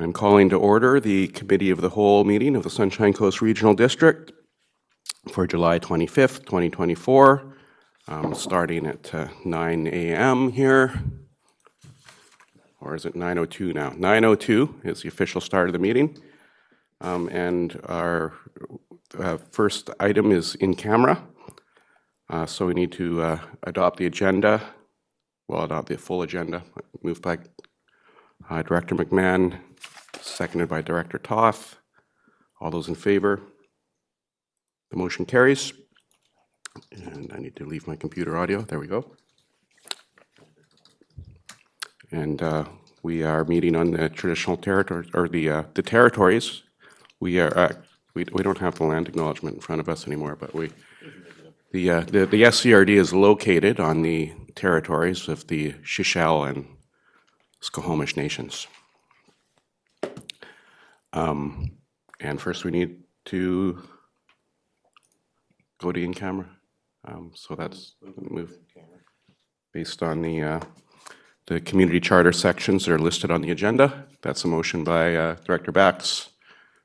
I'm calling to order the Committee of the Whole meeting of the Sunshine Coast Regional District for July 25th, 2024, starting at 9 a.m. here. Or is it 9:02 now? 9:02 is the official start of the meeting. And our first item is in camera. So we need to adopt the agenda. Well, adopt the full agenda. Moved by Director McMahon, seconded by Director Toth. All those in favor? The motion carries. And I need to leave my computer audio. There we go. And we are meeting on the traditional territory, or the territories. We are we don't have the land acknowledgement in front of us anymore, but the SCRD is located on the territories of the Shishel and Squamish nations. And first we need to go to in camera. So that's move based on the community charter sections that are listed on the agenda. That's a motion by Director Bax,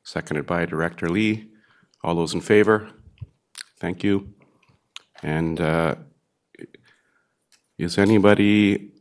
seconded by Director Lee. All those in favor? Thank you. And is anybody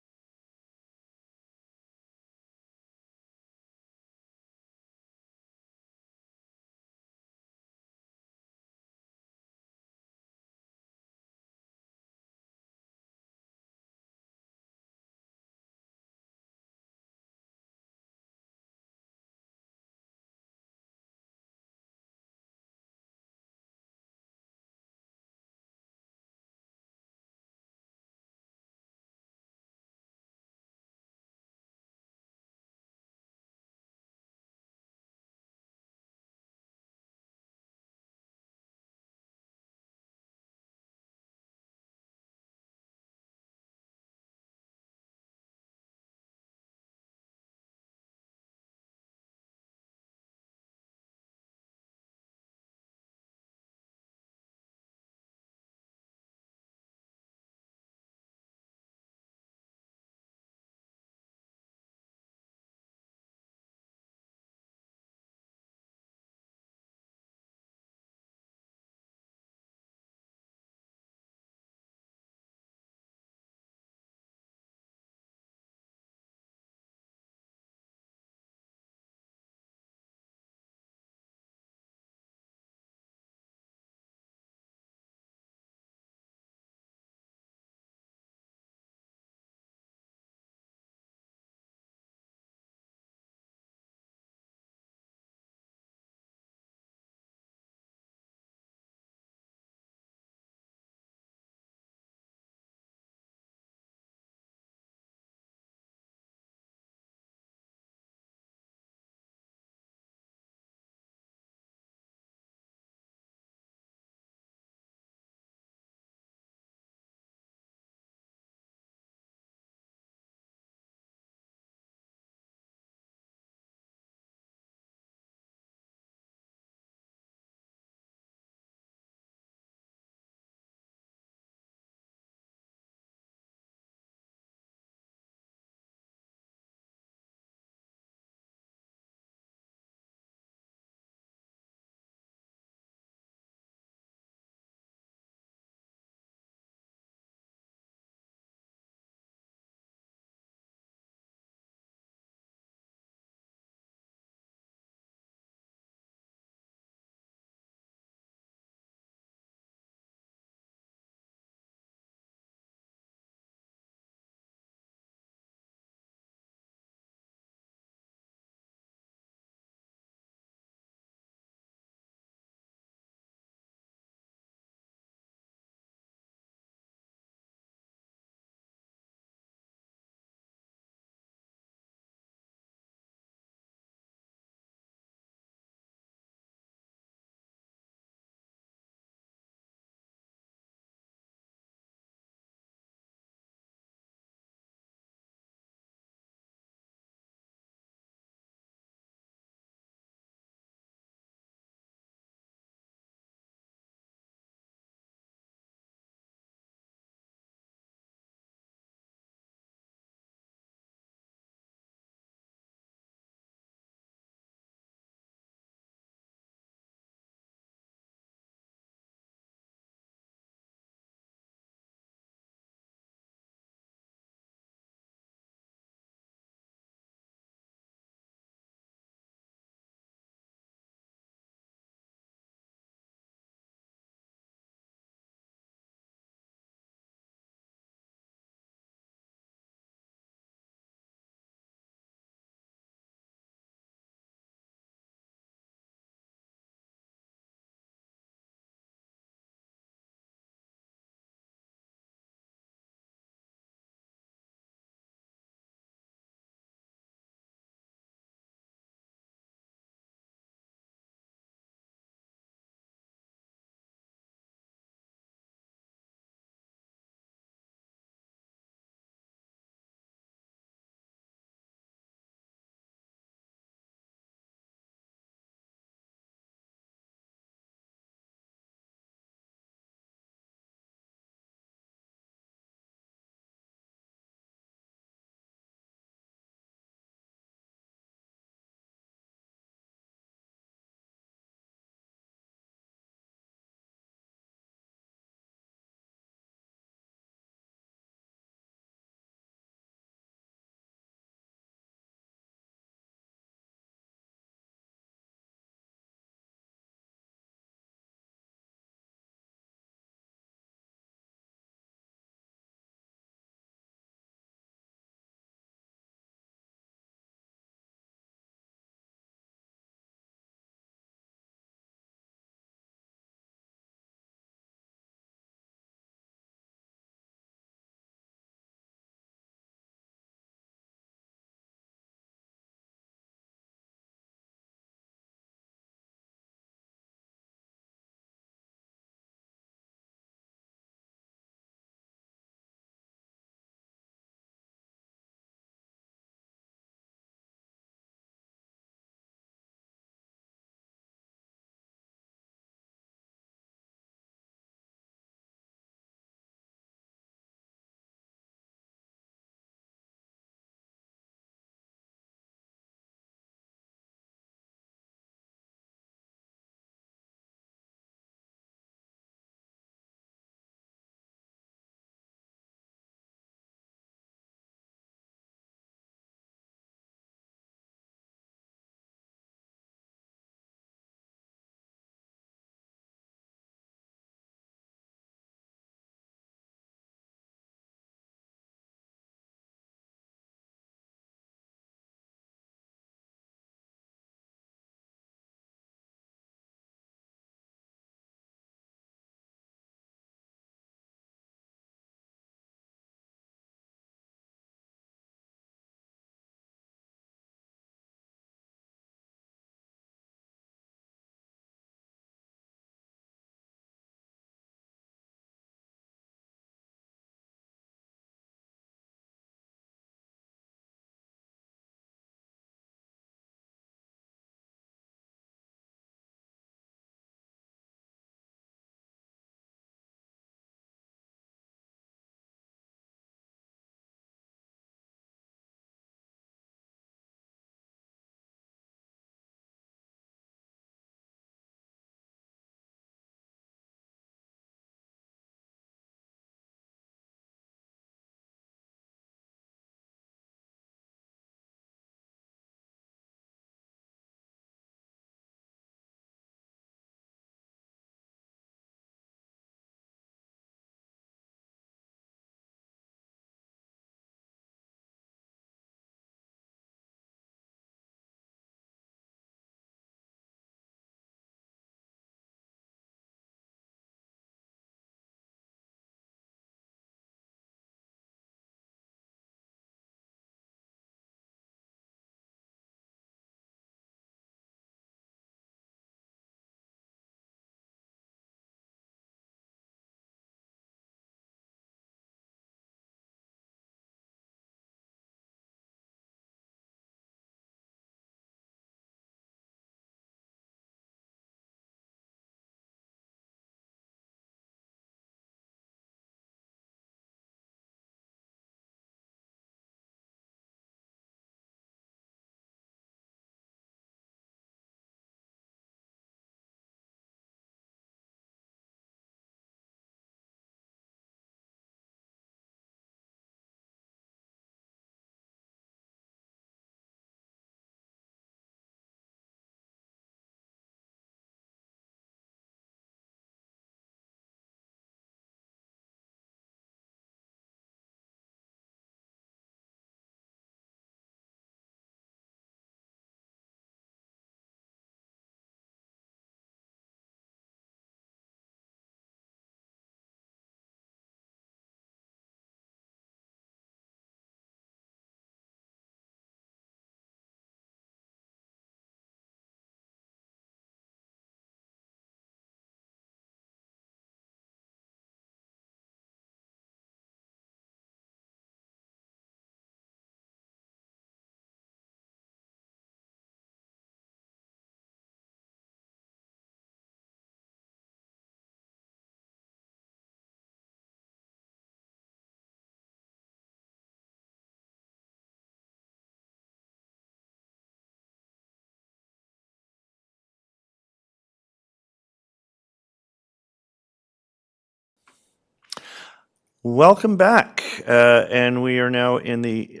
Welcome back, and we are now in the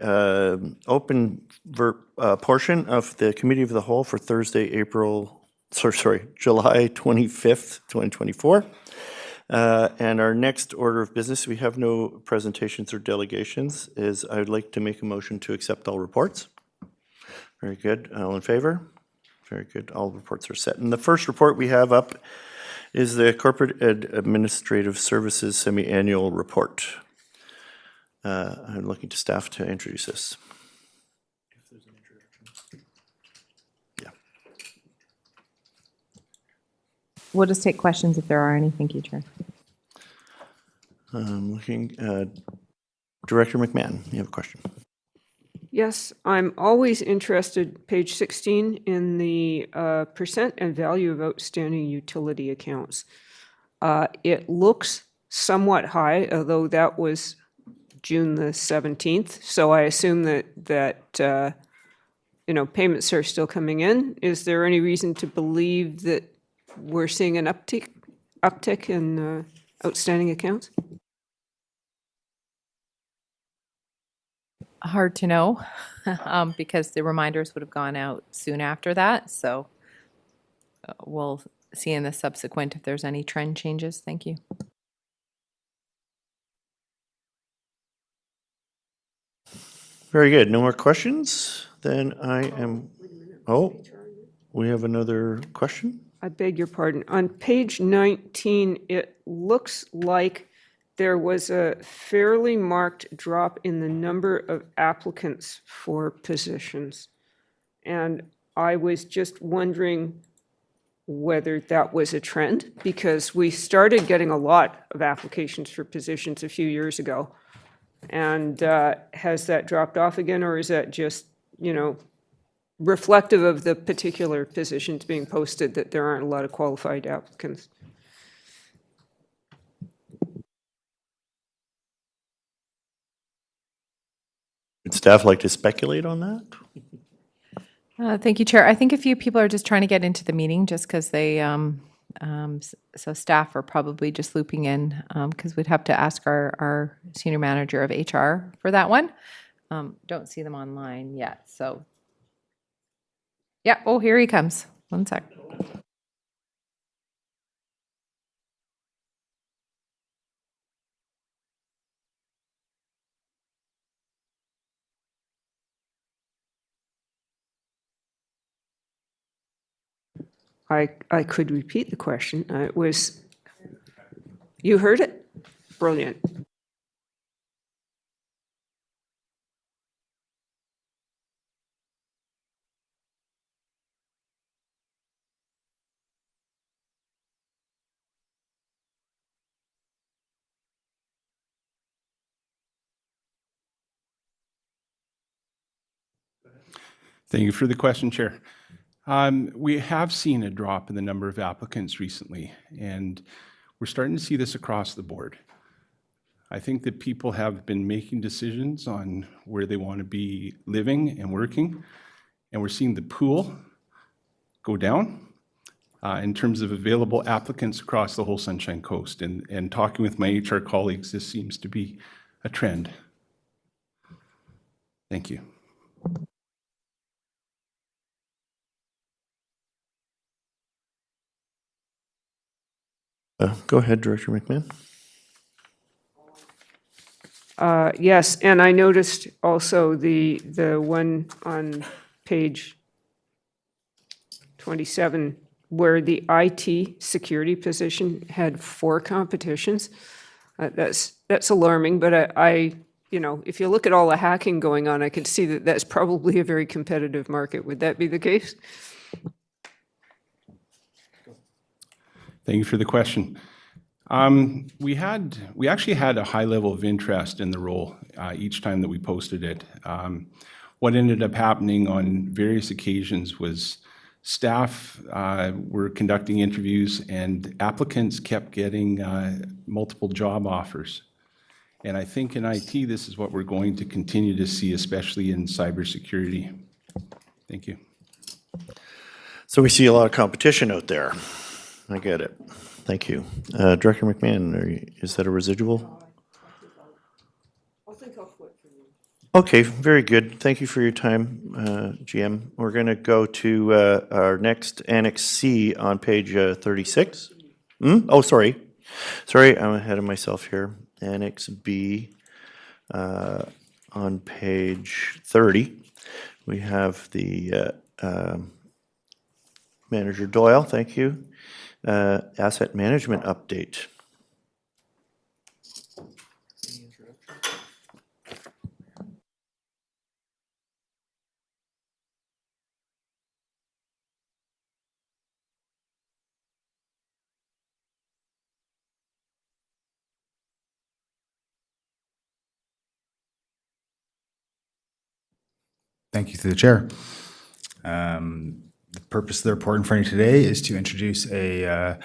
open portion of the Committee of the Whole for Thursday, July 25th, 2024. And our next order of business, we have no presentations or delegations, is I would like to make a motion to accept all reports. Very good. All in favor? Very good. All reports are set. And the first report we have up is the Corporate Administrative Services Semi-Annual Report. I'm looking to staff to introduce this. If there's an introduction. Yeah. We'll just take questions if there are any. Thank you, Chair. I'm looking, Director McMahon, you have a question. Yes, I'm always interested, page 16, in the percent and value of outstanding utility accounts. It looks somewhat high, although that was June the 17th. So I assume that payments are still coming in. Is there any reason to believe that we're seeing an uptick in outstanding accounts? Hard to know because the reminders would have gone out soon after that. So we'll see in the subsequent if there's any trend changes. Thank you. Very good. No more questions? Then I am, oh, we have another question? I beg your pardon. On page 19, it looks like there was a fairly marked drop in the number of applicants for positions. And I was just wondering whether that was a trend, because we started getting a lot of applications for positions a few years ago. And has that dropped off again, or is that just, reflective of the particular positions being posted, that there aren't a lot of qualified applicants? Would staff like to speculate on that? Thank you, Chair. I think a few people are just trying to get into the meeting just because they, so staff are probably just looping in because we'd have to ask our Senior Manager of HR for that one. Don't see them online yet, so. Yeah, oh, here he comes. One sec. I could repeat the question. It was, you heard it? Brilliant. Thank you for the question, Chair. We have seen a drop in the number of applicants recently, and we're starting to see this across the board. I think that people have been making decisions on where they want to be living and working, and we're seeing the pool go down in terms of available applicants across the whole Sunshine Coast. And talking with my HR colleagues, this seems to be a trend. Thank you. Go ahead, Director McMahon. Yes, and I noticed also the one on page 27 where the IT security position had 4 competitions. That's alarming, but I if you look at all the hacking going on, I can see that that's probably a very competitive market. Would that be the case? Thank you for the question. We actually had a high level of interest in the role each time that we posted it. What ended up happening on various occasions was staff were conducting interviews and applicants kept getting multiple job offers. And I think in IT, this is what we're going to continue to see, especially in cybersecurity. Thank you. So we see a lot of competition out there. I get it. Thank you. Director McMahon, is that a residual? Okay, very good. Thank you for your time, GM. We're going to go to our next Annex C on page 36. Oh, sorry. Sorry, I'm ahead of myself here. Annex B on page 30. We have the Manager Doyle, thank you. Asset management update. Thank you through the chair. The purpose of the report in front of you today is to introduce a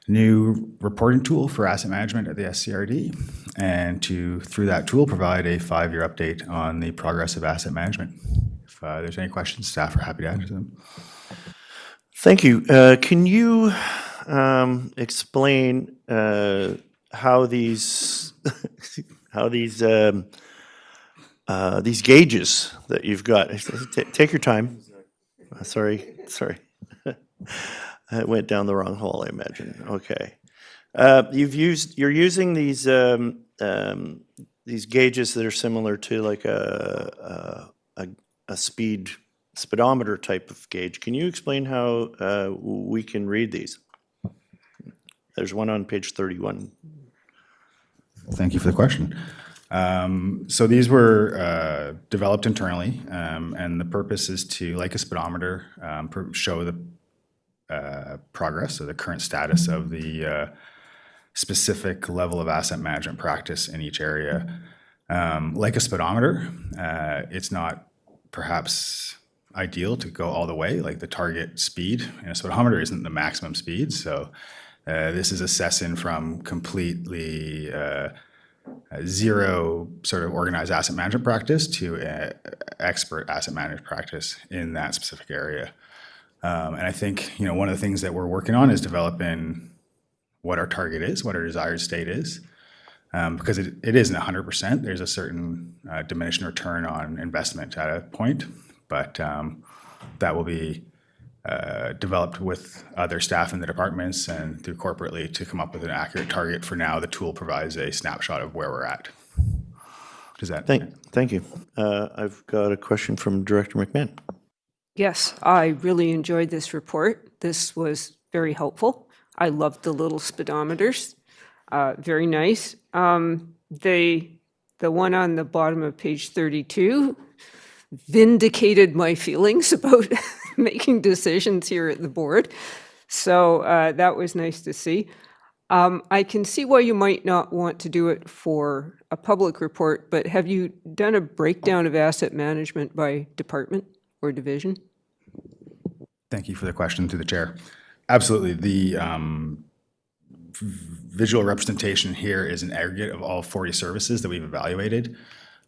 new reporting tool for asset management at the SCRD, and to, through that tool, provide a 5-year update on the progress of asset management. If there's any questions, staff are happy to answer them. Thank you. Can you explain how these these gauges that you've got? Take your time. Sorry. I went down the wrong hole, I imagine. Okay. You're using these gauges that are similar to like a speedometer type of gauge. Can you explain how we can read these? There's one on page 31. Thank you for the question. So these were developed internally, and the purpose is to, like a speedometer, show the progress or the current status of the specific level of asset management practice in each area. Like a speedometer, it's not perhaps ideal to go all the way, like the target speed in a speedometer isn't the maximum speed. So this is assessing from completely zero sort of organized asset management practice to expert asset management practice in that specific area. And I think, one of the things that we're working on is developing what our target is, what our desired state is, because it isn't 100%. There's a certain diminishing return on investment at a point, but that will be developed with other staff in the departments and through corporately to come up with an accurate target. For now, the tool provides a snapshot of where we're at. Does that? Thank you. I've got a question from Director McMahon. Yes, I really enjoyed this report. This was very helpful. I loved the little speedometers. Very nice. The one on the bottom of page 32 vindicated my feelings about making decisions here at the board. So that was nice to see. I can see why you might not want to do it for a public report, but have you done a breakdown of asset management by department or division? Thank you for the question through the chair. Absolutely. The visual representation here is an aggregate of all 40 services that we've evaluated.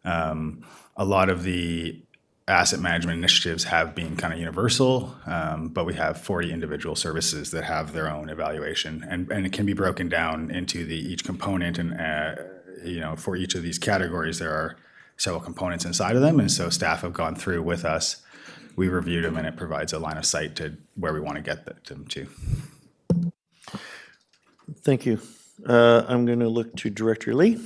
A lot of the asset management initiatives have been kind of universal, but we have 40 individual services that have their own evaluation, and it can be broken down into each component. And for each of these categories, there are several components inside of them, and so staff have gone through with us. We reviewed them, and it provides a line of sight to where we want to get them to. Thank you. I'm going to look to Director Lee.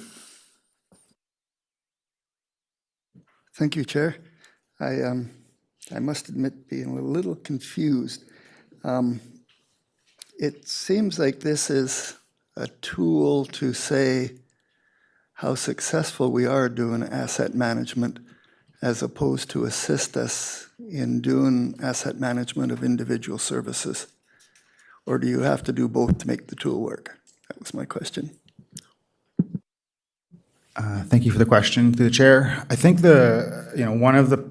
Thank you, Chair. I must admit being a little confused. It seems like this is a tool to say how successful we are doing asset management, as opposed to assist us in doing asset management of individual services. Or do you have to do both to make the tool work? That was my question. Thank you for the question through the chair. I think one of the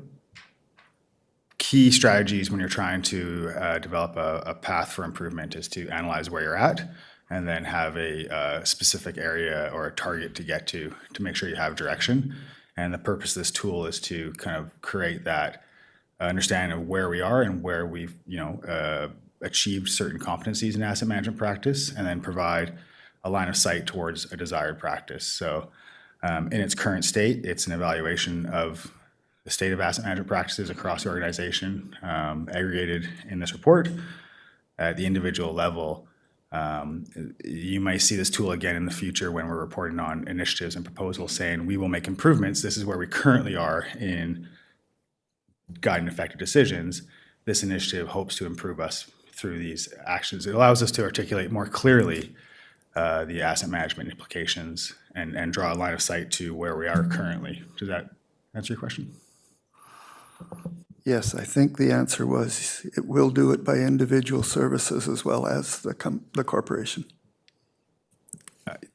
key strategies when you're trying to develop a path for improvement is to analyze where you're at and then have a specific area or a target to get to make sure you have direction. And the purpose of this tool is to kind of create that understanding of where we are and where we've achieved certain competencies in asset management practice, and then provide a line of sight towards a desired practice. So In its current state, it's an evaluation of the state of asset management practices across the organization, aggregated in this report at the individual level. You might see this tool again in the future when we're reporting on initiatives and proposals saying we will make improvements. This is where we currently are in guiding effective decisions. This initiative hopes to improve us through these actions. It allows us to articulate more clearly the asset management implications and draw a line of sight to where we are currently. Does that answer your question? Yes, I think the answer was it will do it by individual services as well as the corporation.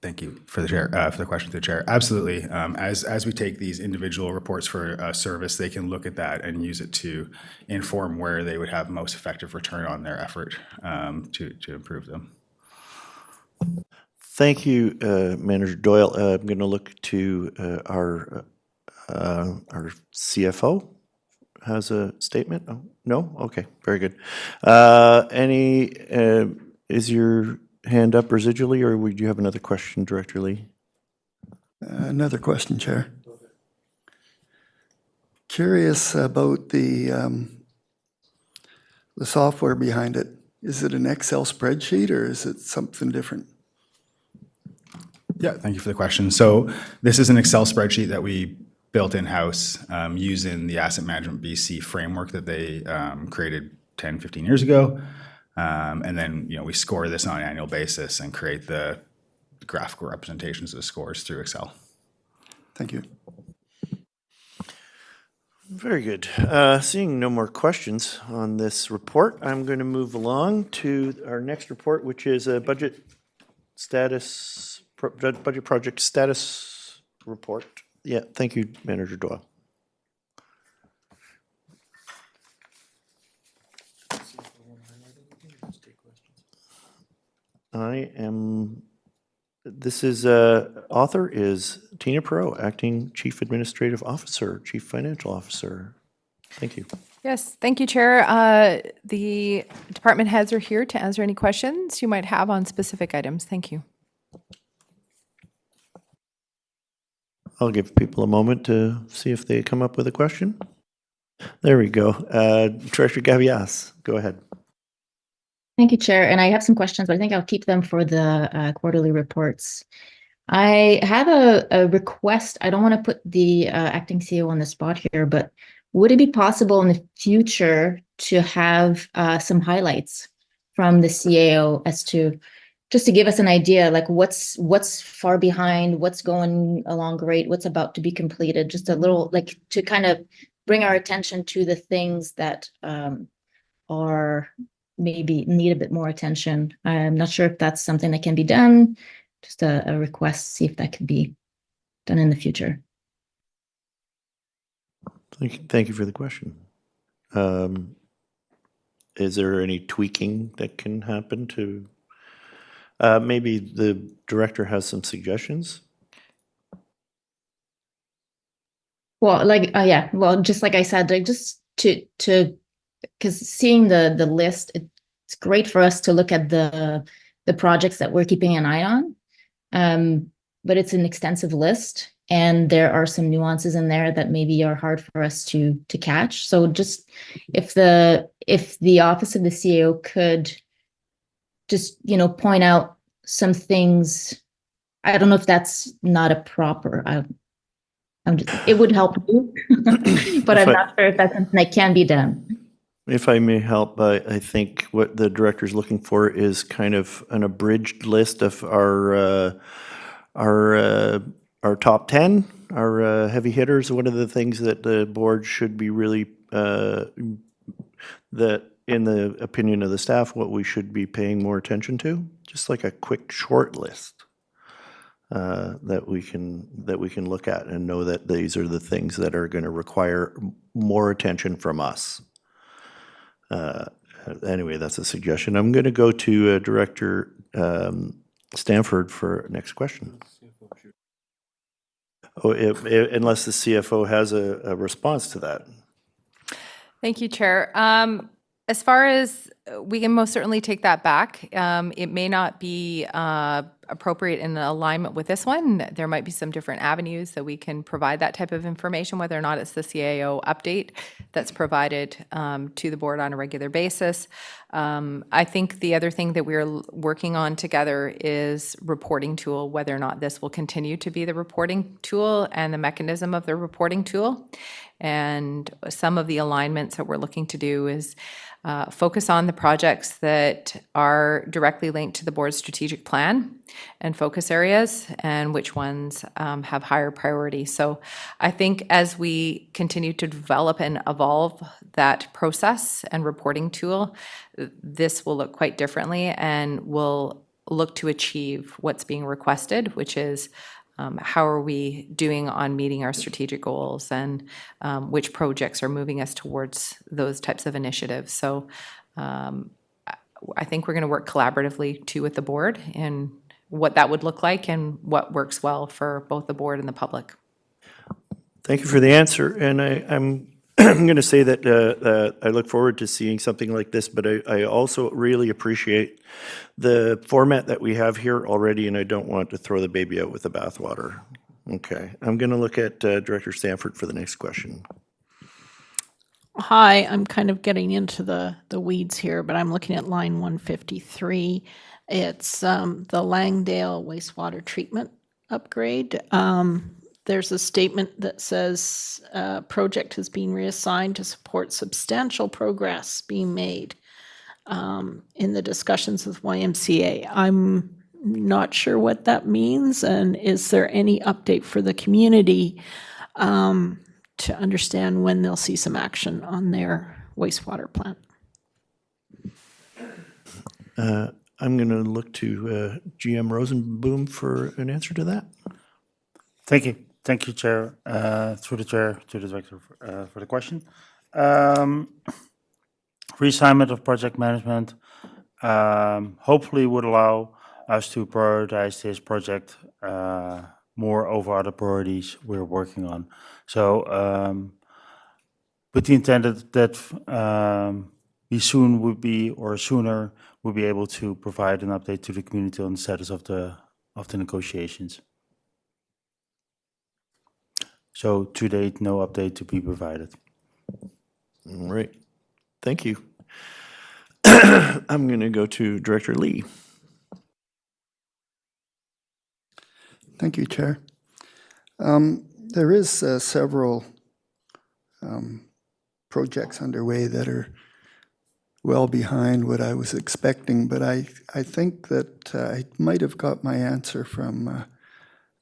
Thank you for the chair, for the question to the chair. Absolutely. As we take these individual reports for service, they can look at that and use it to inform where they would have most effective return on their effort to improve them. Thank you, Manager Doyle. I'm going to look to our CFO. Has a statement? Oh, no? Okay, very good. Is your hand up residually, or would you have another question, Director Lee? Another question, Chair. Curious about the software behind it. Is it an Excel spreadsheet or is it something different? Yeah, thank you for the question. So this is an Excel spreadsheet that we built in-house using the Asset Management BC framework that they created 10, 15 years ago. And then, we score this on an annual basis and create the graphical representations of the scores through Excel. Thank you. Very good. Seeing no more questions on this report, I'm going to move along to our next report, which is a budget project status report. Yeah, thank you, Manager Doyle. Author is Tina Perot, Acting Chief Administrative Officer, Chief Financial Officer. Thank you. Yes, thank you, Chair. The department heads are here to answer any questions you might have on specific items. Thank you. I'll give people a moment to see if they come up with a question. There we go. Treasurer Gavias, go ahead. Thank you, Chair. And I have some questions, but I think I'll keep them for the quarterly reports. I have a request. I don't want to put the acting CEO on the spot here, but would it be possible in the future to have some highlights from the CAO as to just to give us an idea, like what's far behind, what's going along great, what's about to be completed, just a little, like to kind of bring our attention to the things that are maybe need a bit more attention. I'm not sure if that's something that can be done. Just a request, see if that could be done in the future. Thank you for the question. Is there any tweaking that can happen to, maybe the director has some suggestions? Well, yeah, well, just like I said, like just to because seeing the list, it's great for us to look at the projects that we're keeping an eye on. But it's an extensive list, and there are some nuances in there that maybe are hard for us to catch. So just if the office of the CAO could just point out some things. I don't know if that's not a proper. It would help me, but I'm not sure if that's something that can be done. If I may help, I think what the director is looking for is kind of an abridged list of our top 10, our heavy hitters. What are the things that the board should be really, that in the opinion of the staff, what we should be paying more attention to? Just like a quick short list that we can look at and know that these are the things that are going to require more attention from us. Anyway, that's a suggestion. I'm going to go to Director Stanford for next question. Oh, unless the CFO has a response to that. Thank you, Chair. As far as we can most certainly take that back. It may not be appropriate in alignment with this one. There might be some different avenues that we can provide that type of information, whether or not it's the CAO update that's provided to the board on a regular basis. I think the other thing that we're working on together is reporting tool, whether or not this will continue to be the reporting tool and the mechanism of the reporting tool. And some of the alignments that we're looking to do is focus on the projects that are directly linked to the board's strategic plan and focus areas, and which ones have higher priority. So I think as we continue to develop and evolve that process and reporting tool, this will look quite differently and will look to achieve what's being requested, which is how are we doing on meeting our strategic goals, and which projects are moving us towards those types of initiatives. So I think we're going to work collaboratively too with the board and what that would look like and what works well for both the board and the public. Thank you for the answer. And I'm I'm going to say that I look forward to seeing something like this, but I also really appreciate the format that we have here already, and I don't want to throw the baby out with the bathwater. Okay, I'm going to look at Director Stanford for the next question. Hi, I'm kind of getting into the weeds here, but I'm looking at line 153. It's the Langdale wastewater treatment upgrade. There's a statement that says project has been reassigned to support substantial progress being made in the discussions with YMCA. I'm not sure what that means, and is there any update for the community to understand when they'll see some action on their wastewater plant? I'm going to look to GM Rosenboom for an answer to that. Thank you. Thank you, Chair. Through the Chair to the Director for the question. Reassignment of project management hopefully would allow us to prioritize this project more over other priorities we're working on. So with the intent that we soon would be, or sooner, we'll be able to provide an update to the community on the status of the negotiations. So to date, no update to be provided. All right, thank you. I'm going to go to Director Lee. Thank you, Chair. There is several projects underway that are well behind what I was expecting, but I think that I might have got my answer from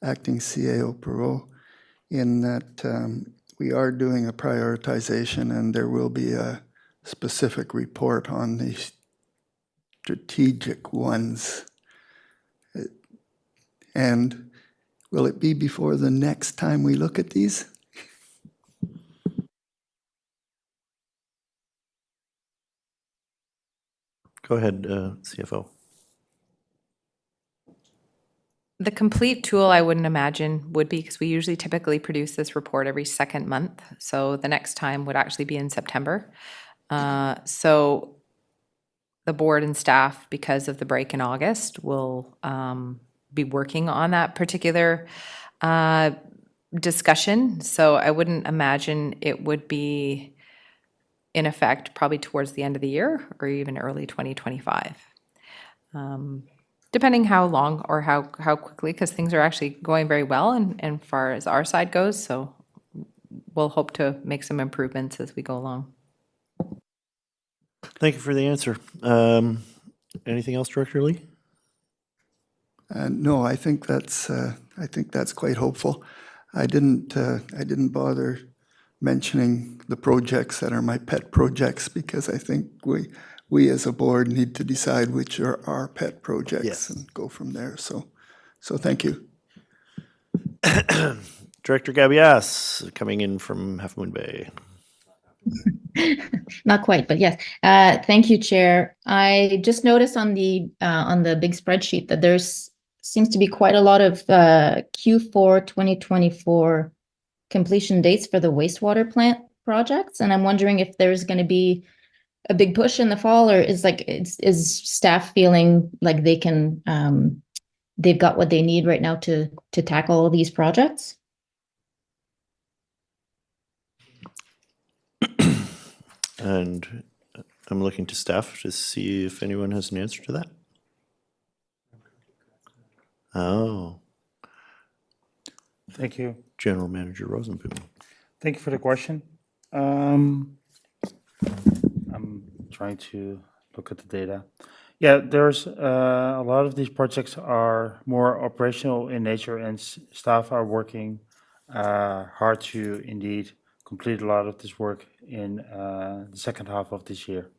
Acting CAO Perot in that we are doing a prioritization, and there will be a specific report on the strategic ones. And will it be before the next time we look at these? Go ahead, CFO. The complete tool, I wouldn't imagine would be, because we usually typically produce this report every second month. So the next time would actually be in September. So the board and staff, because of the break in August, will be working on that particular discussion. So I wouldn't imagine it would be in effect probably towards the end of the year or even early 2025. Depending how long or how quickly, because things are actually going very well and far as our side goes. So we'll hope to make some improvements as we go along. Thank you for the answer. Anything else, Director Lee? No, I think that's quite hopeful. I didn't bother mentioning the projects that are my pet projects because I think we as a board need to decide which are our pet projects and go from there. So thank you. Director Gabias, coming in from Half Moon Bay. Not quite, but yes. Thank you, Chair. I just noticed on the big spreadsheet that there's seems to be quite a lot of Q4 2024 completion dates for the wastewater plant projects, and I'm wondering if there's going to be a big push in the fall, or is staff feeling like they can they've got what they need right now to tackle all these projects? And I'm looking to staff to see if anyone has an answer to that. Oh, Thank you. General Manager Rosenboom. Thank you for the question. I'm trying to look at the data. Yeah, there's a lot of these projects are more operational in nature, and staff are working hard to indeed complete a lot of this work in the second half of this year.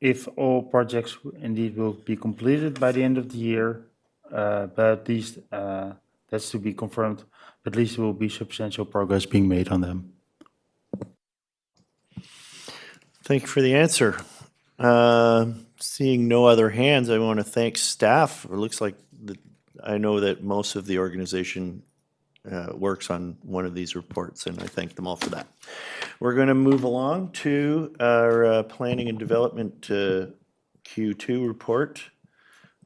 If all projects indeed will be completed by the end of the year, but at least that's to be confirmed, at least there will be substantial progress being made on them. Thank you for the answer. Seeing no other hands, I want to thank staff. It looks like I know that most of the organization works on one of these reports, and I thank them all for that. We're going to move along to our Planning and Development Q2 report.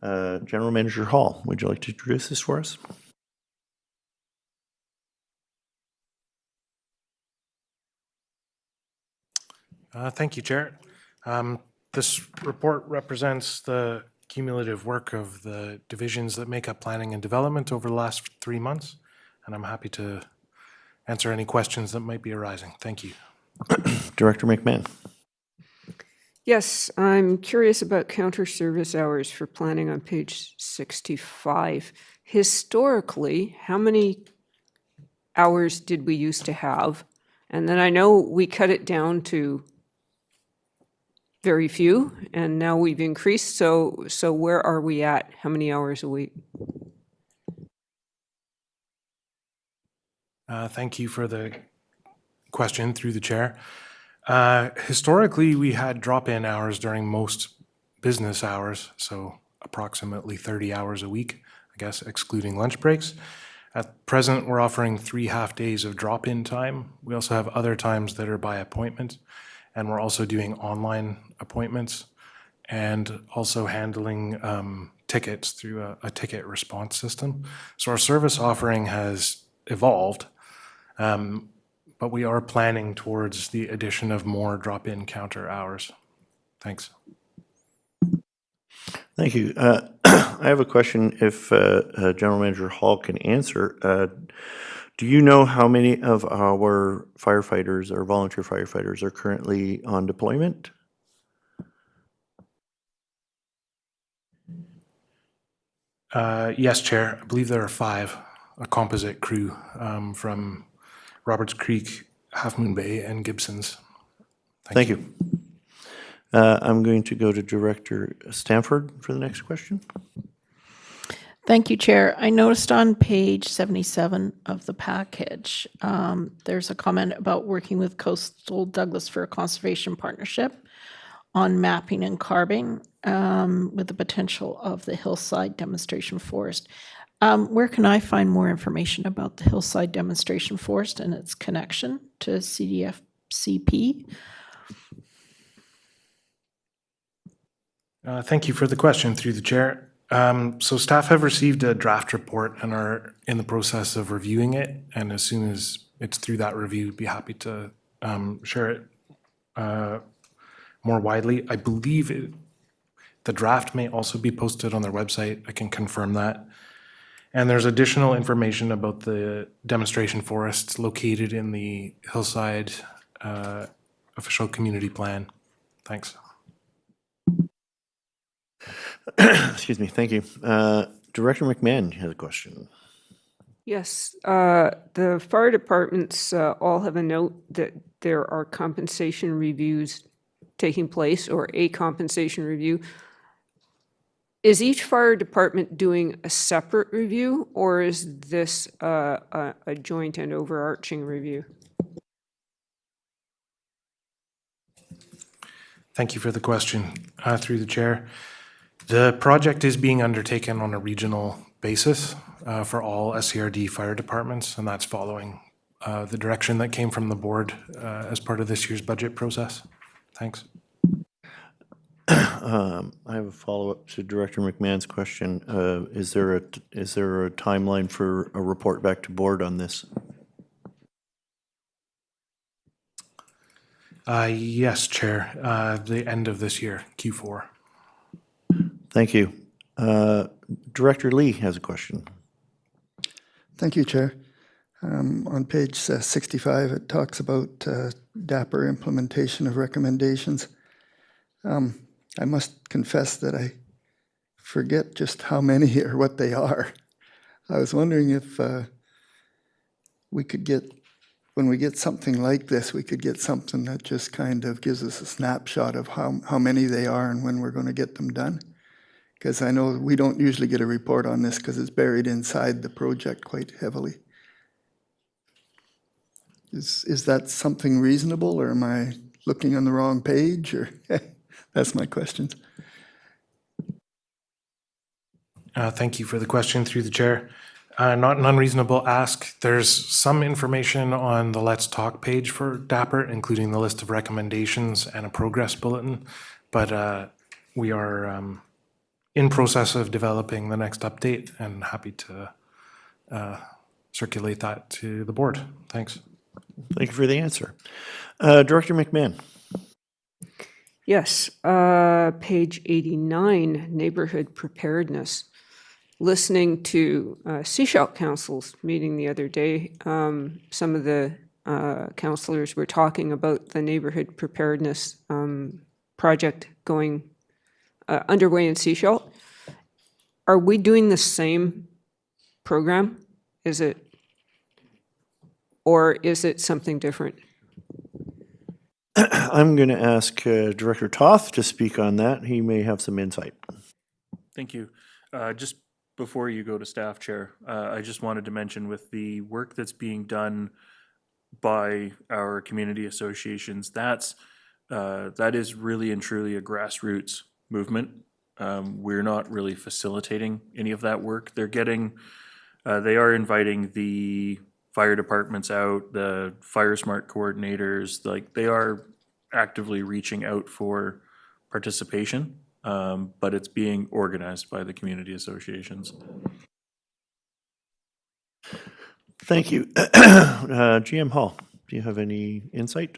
General Manager Hall, would you like to introduce this for us? Thank you, Chair. This report represents the cumulative work of the divisions that make up planning and development over the last 3 months, and I'm happy to answer any questions that might be arising. Thank you. Director McMahon. Yes, I'm curious about counter service hours for planning on page 65. Historically, how many hours did we used to have? And then I know we cut it down to very few, and now we've increased. So where are we at? How many hours a week? Thank you for the question through the chair. Historically, we had drop-in hours during most business hours, so approximately 30 hours a week, I guess, excluding lunch breaks. At present, we're offering 3 half-days of drop-in time. We also have other times that are by appointment, and we're also doing online appointments and also handling tickets through a ticket response system. So our service offering has evolved, but we are planning towards the addition of more drop-in counter hours. Thanks. Thank you. I have a question if General Manager Hall can answer. Do you know how many of our firefighters or volunteer firefighters are currently on deployment? Yes, Chair. I believe there are 5, a composite crew from Roberts Creek, Half Moon Bay, and Gibson's. Thank you. I'm going to go to Director Stanford for the next question. Thank you, Chair. I noticed on page 77 of the package, there's a comment about working with Coastal Douglas for a conservation partnership on mapping and carving with the potential of the Hillside Demonstration Forest. Where can I find more information about the Hillside Demonstration Forest and its connection to CDFCP? Thank you for the question through the chair. So staff have received a draft report and are in the process of reviewing it. And as soon as it's through that review, be happy to share it more widely. I believe the draft may also be posted on their website. I can confirm that. And there's additional information about the demonstration forests located in the Hillside official community plan. Thanks. Excuse me, thank you. Director McMahon has a question. Yes, the fire departments all have a note that there are compensation reviews taking place, or a compensation review. Is each fire department doing a separate review, or is this a joint and overarching review? Thank you for the question through the chair. The project is being undertaken on a regional basis for all SCRD fire departments, and that's following the direction that came from the board as part of this year's budget process. Thanks. I have a follow-up to Director McMahon's question. Is there a timeline for a report back to board on this? Yes, Chair. The end of this year, Q4. Thank you. Director Lee has a question. Thank you, Chair. On page 65, it talks about DAPR implementation of recommendations. I must confess that I forget just how many or what they are. I was wondering if we could get, when we get something like this, we could get something that just kind of gives us a snapshot of how many they are and when we're going to get them done. Because I know we don't usually get a report on this because it's buried inside the project quite heavily. Is that something reasonable, or am I looking on the wrong page? Or that's my questions. Thank you for the question through the chair. Not an unreasonable ask. There's some information on the Let's Talk page for DAPR, including the list of recommendations and a progress bulletin. But we are in process of developing the next update and happy to circulate that to the board. Thanks. Thank you for the answer. Director McMahon. Yes, page 89, neighborhood preparedness. Listening to Seashell Council's meeting the other day, some of the councillors were talking about the neighborhood preparedness project going underway in Seashell. Are we doing the same program? Or is it something different? I'm going to ask Director Toth to speak on that. He may have some insight. Thank you. Just before you go to staff, Chair, I just wanted to mention with the work that's being done by our community associations, that is really and truly a grassroots movement. We're not really facilitating any of that work. They are inviting the fire departments out, the Fire Smart coordinators, like they are actively reaching out for participation, but it's being organized by the community associations. Thank you. GM Hall, do you have any insight?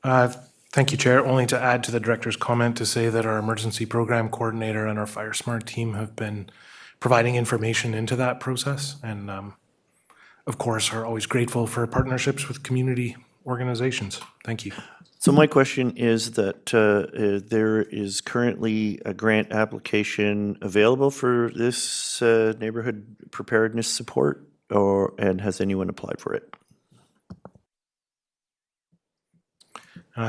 Thank you, Chair. Only to add to the director's comment to say that our emergency program coordinator and our Fire Smart team have been providing information into that process, and of course are always grateful for partnerships with community organizations. Thank you. So my question is that there is currently a grant application available for this neighborhood preparedness support, and has anyone applied for it?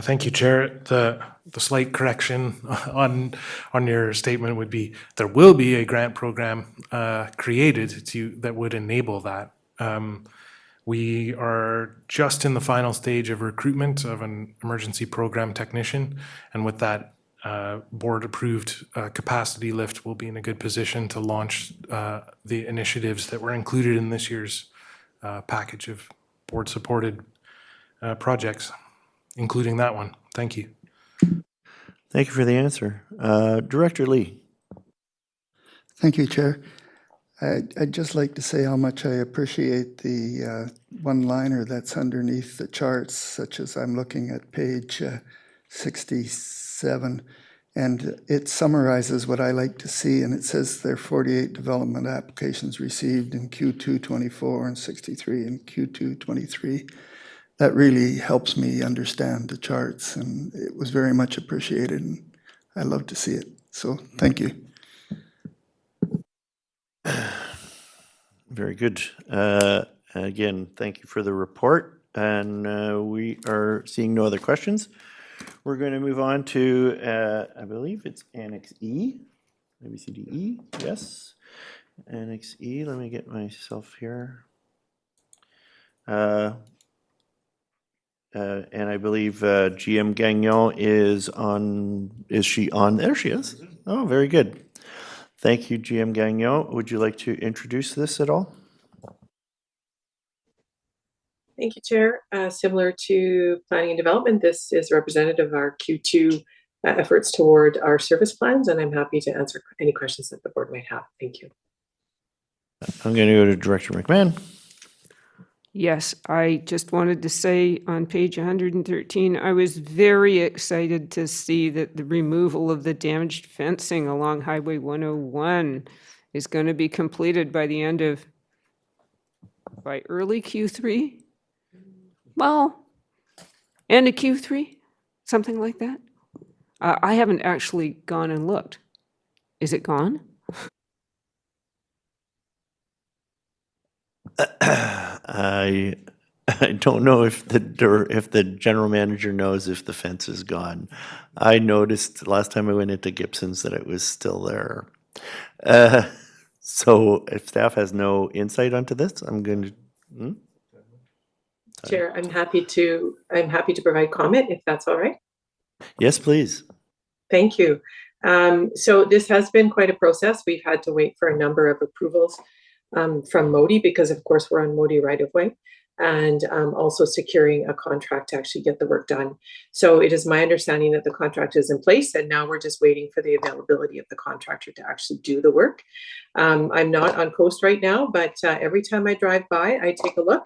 Thank you, Chair. The slight correction on your statement would be there will be a grant program created that would enable that. We are just in the final stage of recruitment of an emergency program technician, and with that board-approved capacity lift, we'll be in a good position to launch the initiatives that were included in this year's package of board-supported projects, including that one. Thank you. Thank you for the answer. Director Lee. Thank you, Chair. I'd just like to say how much I appreciate the one-liner that's underneath the charts, such as I'm looking at page 67, and it summarizes what I like to see, and it says there are 48 development applications received in Q2 24 and 63 in Q2 23. That really helps me understand the charts, and it was very much appreciated, and I love to see it. So thank you. Very good. Again, thank you for the report, and we are seeing no other questions. We're going to move on to, I believe it's Annex E, maybe CDE, yes. Annex E, let me get myself here. And I believe GM Gagnon is she on? There she is. Oh, very good. Thank you, GM Gagnon. Would you like to introduce this at all? Thank you, Chair. Similar to planning and development, this is representative of our Q2 efforts toward our service plans, and I'm happy to answer any questions that the board might have. Thank you. I'm going to go to Director McMahon. Yes, I just wanted to say on page 113, I was very excited to see that the removal of the damaged fencing along Highway 101 is going to be completed by early Q3. Well, end of Q3, something like that. I haven't actually gone and looked. Is it gone? I don't know if the general manager knows if the fence is gone. I noticed last time I went into Gibson's that it was still there. So if staff has no insight onto this, I'm going to. Chair, I'm happy to provide comment if that's all right. Yes, please. Thank you. So this has been quite a process. We've had to wait for a number of approvals from Modi because, of course, we're on Modi right of way, and also securing a contract to actually get the work done. So it is my understanding that the contract is in place, and now we're just waiting for the availability of the contractor to actually do the work. I'm not on coast right now, but every time I drive by, I take a look.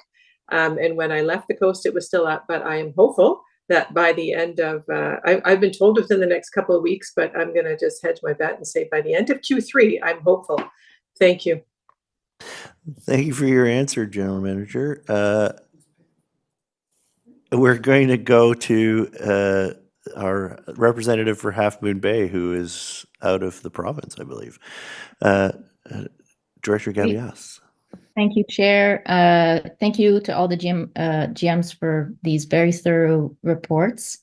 And when I left the coast, it was still up, but I am hopeful that by the end of, I've been told within the next couple of weeks, but I'm going to just hedge my bet and say by the end of Q3, I'm hopeful. Thank you. Thank you for your answer, General Manager. We're going to go to our representative for Half Moon Bay, who is out of the province, I believe. Director Gavias. Thank you, Chair. Thank you to all the GMs for these very thorough reports.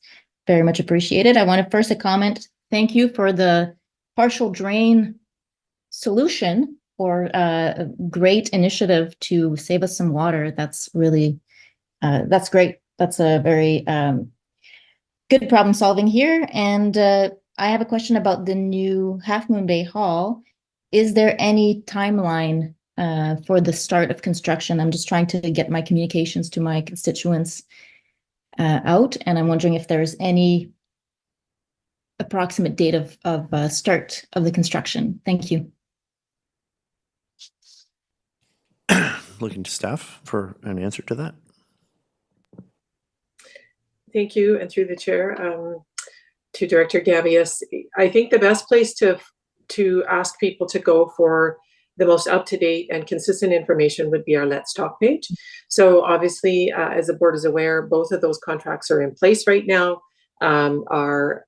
Very much appreciated. I want to first comment. Thank you for the partial drain solution for a great initiative to save us some water. That's really, that's great. That's a very good problem solving here. And I have a question about the new Half Moon Bay Hall. Is there any timeline for the start of construction? I'm just trying to get my communications to my constituents out, and I'm wondering if there's any approximate date of start of the construction. Thank you. Looking to staff for an answer to that. Thank you, and through the chair to Director Gavias. I think the best place to ask people to go for the most up-to-date and consistent information would be our Let's Talk page. So obviously, as the board is aware, both of those contracts are in place right now. Our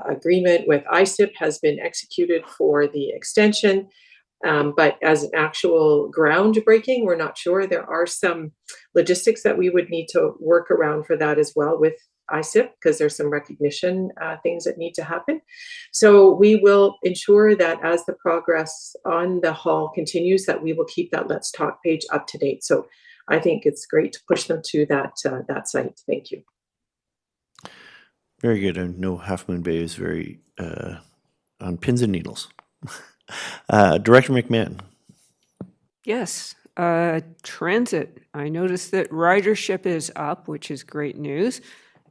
agreement with ISIP has been executed for the extension, but as an actual groundbreaking, we're not sure. There are some logistics that we would need to work around for that as well with ISIP, because there's some recognition things that need to happen. So we will ensure that as the progress on the hall continues, that we will keep that Let's Talk page up to date. So I think it's great to push them to that site. Thank you. Very good. I know Half Moon Bay is very on pins and needles. Director McMahon. Yes, transit. I noticed that ridership is up, which is great news,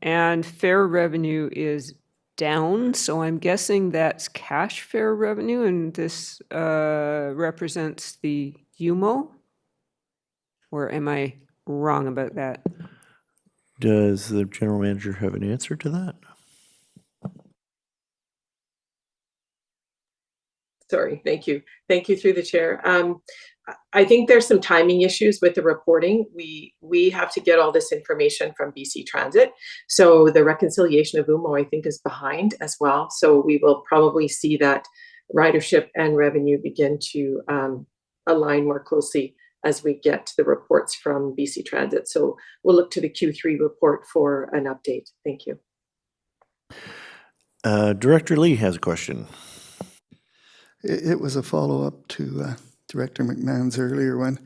and fare revenue is down. So I'm guessing that's cash fare revenue, and this represents the UMO? Or am I wrong about that? Does the general manager have an answer to that? Sorry, thank you. Thank you through the chair. I think there's some timing issues with the reporting. We have to get all this information from BC Transit. So the reconciliation of UMO, I think, is behind as well. So we will probably see that ridership and revenue begin to align more closely as we get to the reports from BC Transit. So we'll look to the Q3 report for an update. Thank you. Director Lee has a question. It was a follow-up to Director McMahon's earlier one.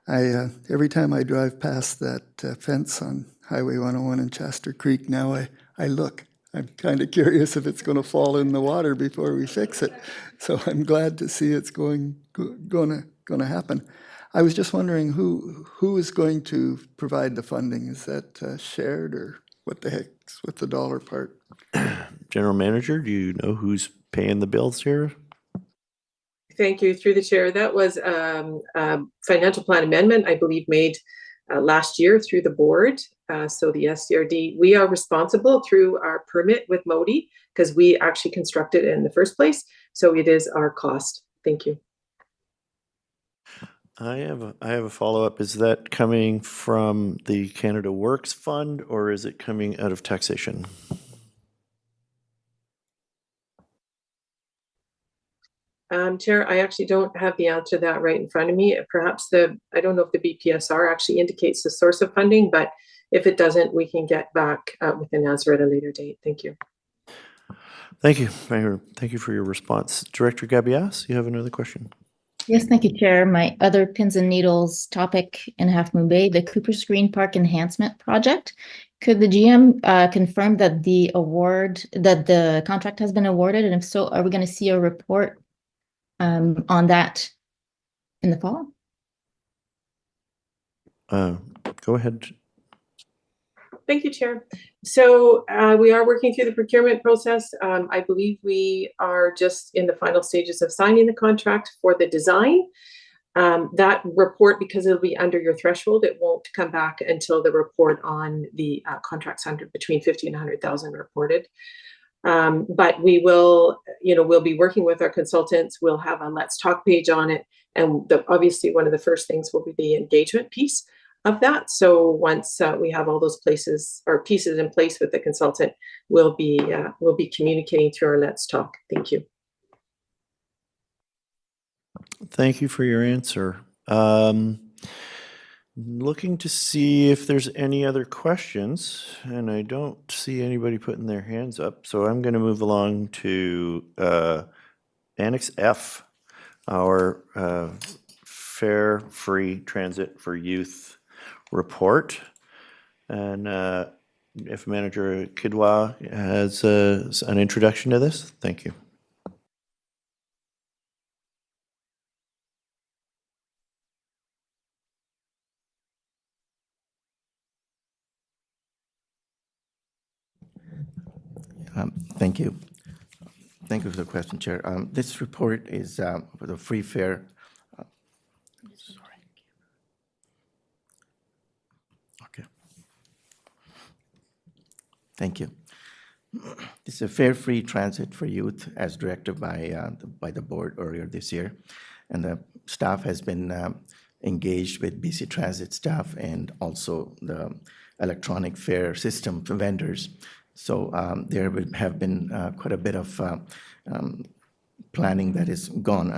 Every time I drive past that fence on Highway 101 in Chester Creek, now I look. I'm kind of curious if it's going to fall in the water before we fix it. So I'm glad to see it's going to happen. I was just wondering who is going to provide the funding? Is that shared, or what the heck's with the dollar part? General Manager, do you know who's paying the bills here? Thank you, through the chair. That was financial plan amendment, I believe, made last year through the board. So the SCRD, we are responsible through our permit with Modi because we actually constructed it in the first place. So it is our cost. Thank you. I have a follow-up. Is that coming from the Canada Works Fund, or is it coming out of taxation? Chair, I actually don't have the answer to that right in front of me. Perhaps I don't know if the BPSR actually indicates the source of funding, but if it doesn't, we can get back with an answer at a later date. Thank you. Thank you, Mayor. Thank you for your response. Director Gabias, you have another question? Yes, thank you, Chair. My other pins and needles topic in Half Moon Bay, the Cooper's Green Park Enhancement Project. Could the GM confirm that the contract has been awarded? And if so, are we going to see a report on that in the fall? Go ahead. Thank you, Chair. So we are working through the procurement process. I believe we are just in the final stages of signing the contract for the design. That report, because it'll be under your threshold, it won't come back until the report on the contracts under between 50 and 100,000 reported. But we will, we'll be working with our consultants. We'll have a Let's Talk page on it. And obviously one of the first things will be the engagement piece of that. So once we have all those pieces in place with the consultant, we'll be communicating through our Let's Talk. Thank you. Thank you for your answer. Looking to see if there's any other questions, and I don't see anybody putting their hands up. So I'm going to move along to Annex F, our Fare Free Transit for Youth report. And if Manager Kidwa has an introduction to this, thank you. Thank you. Thank you for the question, Chair. This report is for the free fare. Okay. Thank you. It's a fare-free transit for youth as directed by the board earlier this year. And the staff has been engaged with BC Transit staff and also the electronic fare system vendors. So there have been quite a bit of planning that is gone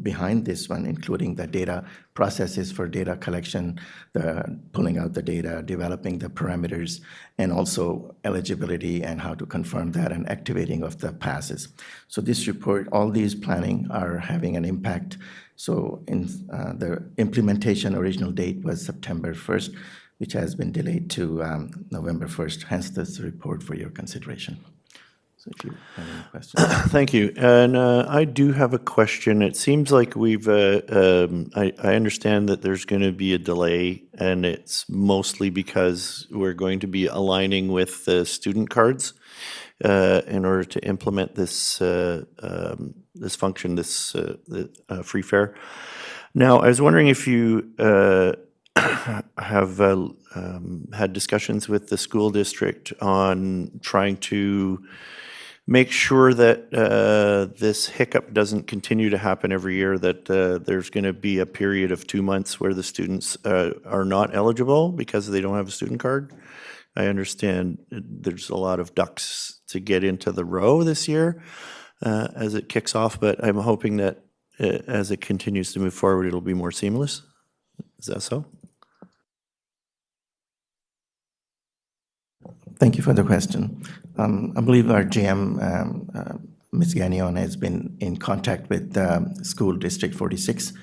behind this one, including the data processes for data collection, the pulling out the data, developing the parameters, and also eligibility and how to confirm that and activating of the passes. So this report, all these planning are having an impact. So in the implementation original date was September 1st, which has been delayed to November 1st, hence this report for your consideration. So if you have any questions. Thank you. And I do have a question. It seems like I understand that there's going to be a delay, and it's mostly because we're going to be aligning with the student cards in order to implement this this function, this free fare. Now, I was wondering if you have had discussions with the school district on trying to make sure that this hiccup doesn't continue to happen every year, that there's going to be a period of 2 months where the students are not eligible because they don't have a student card. I understand there's a lot of ducks to get into the row this year as it kicks off, but I'm hoping that as it continues to move forward, it'll be more seamless. Is that so? Thank you for the question. I believe our GM, Ms. Gagnon, has been in contact with School District 46,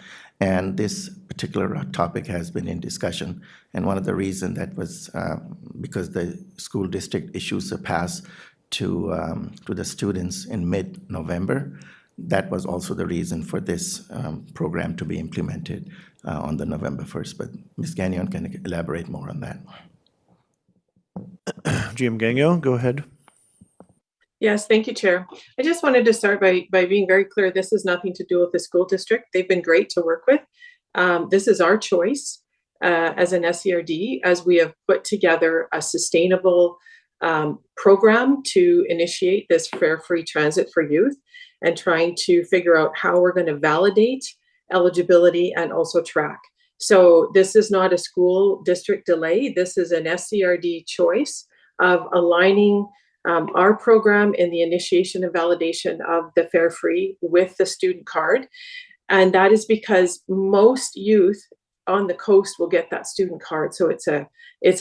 and this particular topic has been in discussion. And one of the reasons that was because the school district issues a pass to the students in mid-November. That was also the reason for this program to be implemented. on the November 1st, but Ms. Gagnon can elaborate more on that. GM Gagnon, go ahead. Yes, thank you, Chair. I just wanted to start by being very clear. This has nothing to do with the school district. They've been great to work with. This is our choice as an SERD, as we have put together a sustainable program to initiate this fare-free transit for youth, and trying to figure out how we're going to validate eligibility and also track. So this is not a school district delay. This is an SERD choice of aligning our program in the initiation and validation of the fare free with the student card. And that is because most youth on the coast will get that student card. So it's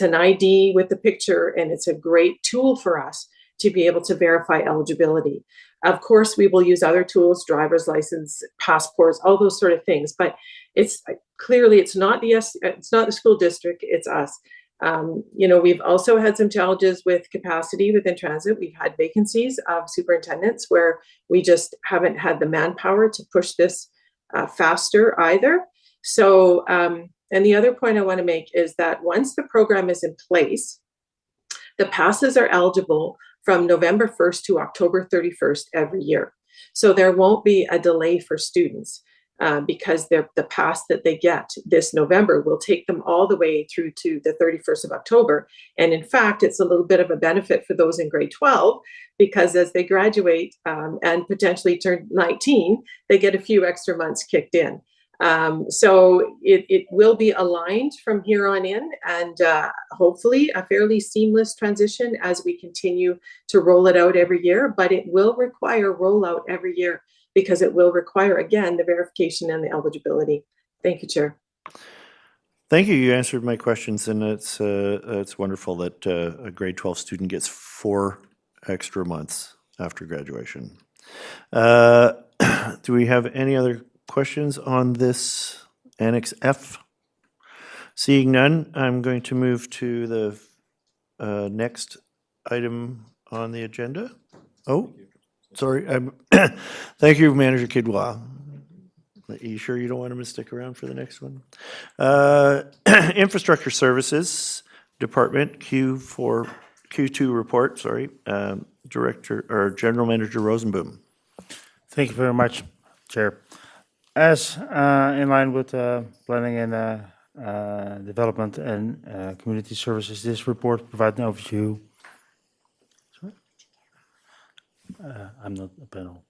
an ID with the picture, and it's a great tool for us to be able to verify eligibility. Of course, we will use other tools, driver's license, passports, all those sort of things, but it's clearly it's not the school district, it's us. We've also had some challenges with capacity within transit. We've had vacancies of superintendents where we just haven't had the manpower to push this faster either. So, and the other point I want to make is that once the program is in place, the passes are eligible from November 1st to October 31st every year. So there won't be a delay for students. Because the pass that they get this November will take them all the way through to the 31st of October. And in fact, it's a little bit of a benefit for those in grade 12, because as they graduate and potentially turn 19, they get a few extra months kicked in. So it will be aligned from here on in, and hopefully a fairly seamless transition as we continue to roll it out every year, but it will require rollout every year, because it will require, again, the verification and the eligibility. Thank you, Chair. Thank you. You answered my questions, and it's wonderful that a grade 12 student gets 4 extra months after graduation. Do we have any other questions on this Annex F? Seeing none, I'm going to move to the next item on the agenda. Oh, sorry. Thank you, Manager Kidwa. Are you sure you don't want him to stick around for the next one? Infrastructure Services Department Q2 report. Sorry, Director or General Manager Rosenboom. Thank you very much, Chair. As in line with planning and development and community services, this report provides an overview. I'm not a panel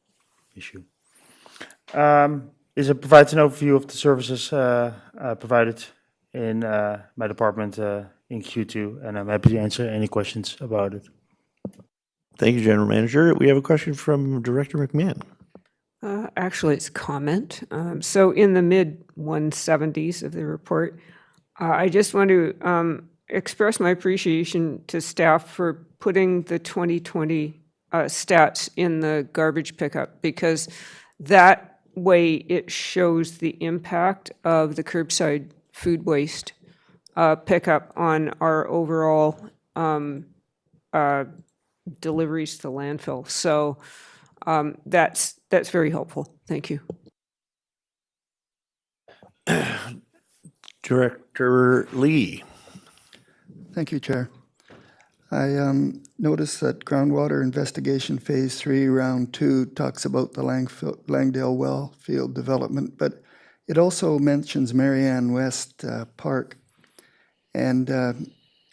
issue. It provides an overview of the services provided in my department in Q2, and I'm happy to answer any questions about it. Thank you, General Manager. We have a question from Director McMahon. Actually, it's a comment. So in the mid 170s of the report, I just want to express my appreciation to staff for putting the 2020 stats in the garbage pickup, because that way it shows the impact of the curbside food waste pickup on our overall deliveries to landfill. So that's very helpful. Thank you. Director Lee. Thank you, Chair. I noticed that groundwater investigation phase 3 round 2 talks about the Langdale well field development, but it also mentions Marianne West Park. And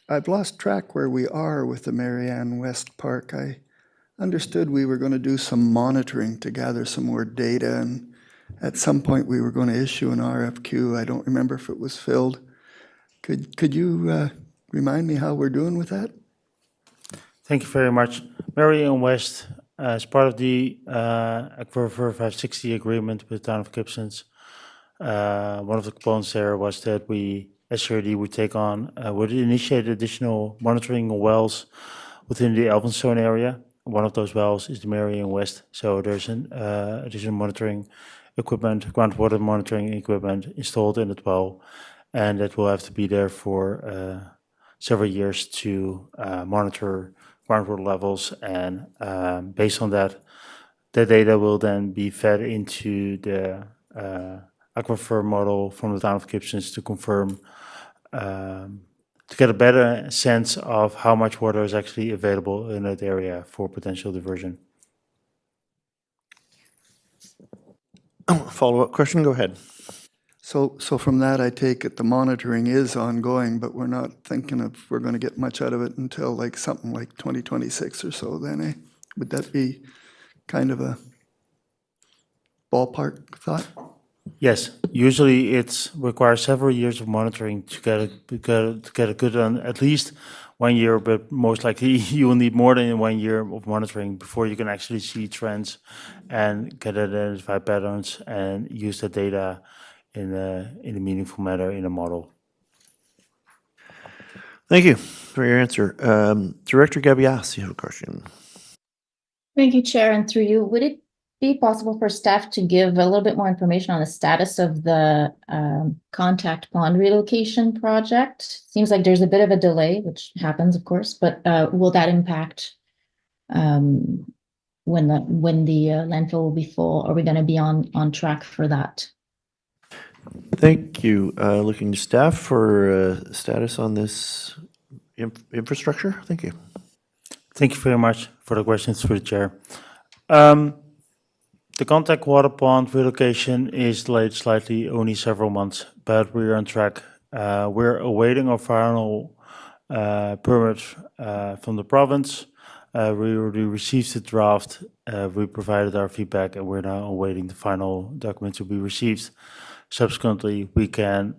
I've lost track where we are with the Marianne West Park. I understood we were going to do some monitoring to gather some more data, and at some point we were going to issue an RFQ. I don't remember if it was filled. Could you remind me how we're doing with that? Thank you very much. Marianne West, as part of the Aquifer 560 agreement with the town of Gibsons, one of the components there was that we, SRD, would initiate additional monitoring wells within the Elphinstone area. One of those wells is the Marianne West, so there's an additional monitoring equipment, groundwater monitoring equipment installed in the well, and that will have to be there for several years to monitor groundwater levels, and based on that, the data will then be fed into the aquifer model from the town of Gibsons to confirm, to get a better sense of how much water is actually available in that area for potential diversion. Follow-up question, go ahead. So from that, I take it the monitoring is ongoing, but we're not thinking of, we're going to get much out of it until like something like 2026 or so then, eh? Would that be kind of a ballpark thought? Yes, usually it requires several years of monitoring to get a good, at least 1 year, but most likely you will need more than 1 year of monitoring before you can actually see trends and get identify patterns and use the data in a meaningful manner in a model. Thank you for your answer. Director Gabias, you have a question. Thank you, Chair, and through you, would it be possible for staff to give a little bit more information on the status of the contact pond relocation project? Seems like there's a bit of a delay, which happens, of course, but will that impact when the landfill will be full? Are we going to be on track for that? Thank you. Looking to staff for status on this infrastructure. Thank you. Thank you very much for the questions, through the Chair. The contact water pond relocation is delayed slightly, only several months, but we're on track. We're awaiting our final permit from the province. We already received the draft. We provided our feedback, and we're now awaiting the final documents to be received. Subsequently, we can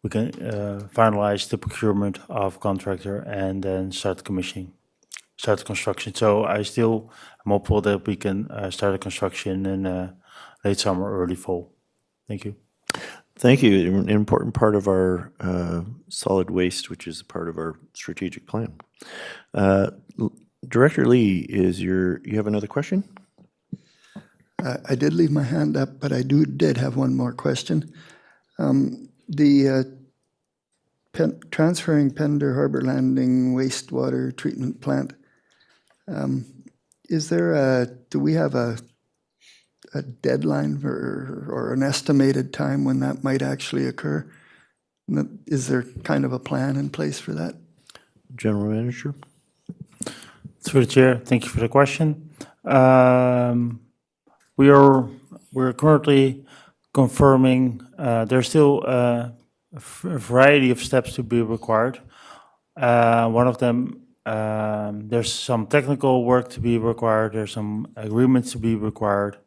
finalize the procurement of contractor and then start commissioning. Start the construction. So I still am hopeful that we can start the construction in late summer, early fall. Thank you. Thank you. An important part of our solid waste, which is part of our strategic plan. Director Lee, you have another question? I did leave my hand up, but I did have one more question. Transferring Pender Harbor Landing wastewater treatment plant, do we have a deadline or an estimated time when that might actually occur? Is there kind of a plan in place for that? General Manager. Through the Chair, thank you for the question. We're currently confirming there's still a variety of steps to be required. One of them, there's some technical work to be required. There's some agreements to be required